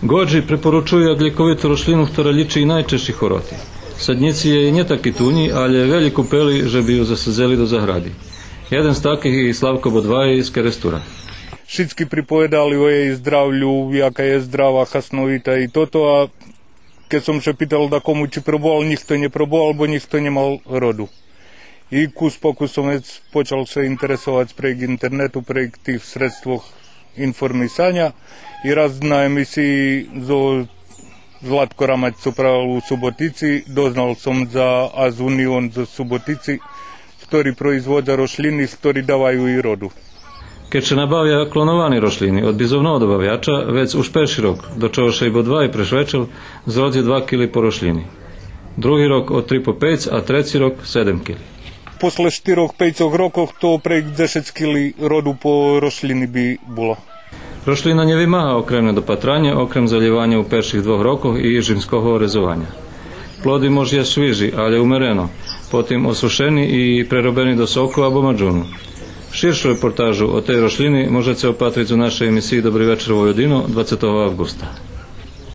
Gođi preporučuju gljikovitу rošlinu, która liči i najčešći horoti. Sadnici je i nie taki tuni, ali veliko peli, že bi ju zasadzeli do zahradi. Jeden z takih je i Slavko Bodvaj iz Kerestura. Všetci pripovedali o jej zdravlju, jaka je zdrava, hasnovita i toto, a keď som še pýtal da komu či proboval, nikto neproboval, bo nikto nemal rodu. I kus po kus som počal se interesovať prek internetu, prek tých sredstvoch informisanja i raz na emisiji zo Zlatko Ramać co pravil u Subotici, doznal som za Azunion za Subotici, ktorí proizvoda rošliny, ktorí dávajú i rodu. Keď se nabavia klonovaní rošliny od bizovného dobavljača, već už perši rok, do čoho še i Bodvaj prešvečel, zrodi 2 kg po rošlini. Drugi rok od 3,5, a treći rok 7 kg. Posle 4-5 rokov to prek 10 kg rodu po rošlini bi bilo. Rošlina nie vymáha okrem nedopatranja, okrem zaljevanja u perših 2 rokoch i zimskого orezovanja. Plodi može sviži, ali umereno, potim osušeni i prerobeni do soku abo mađunu. Širšu reportažu o tej rošlini možete opatriti u našej emisiji Dobri večer Vojvodino 20. avgusta.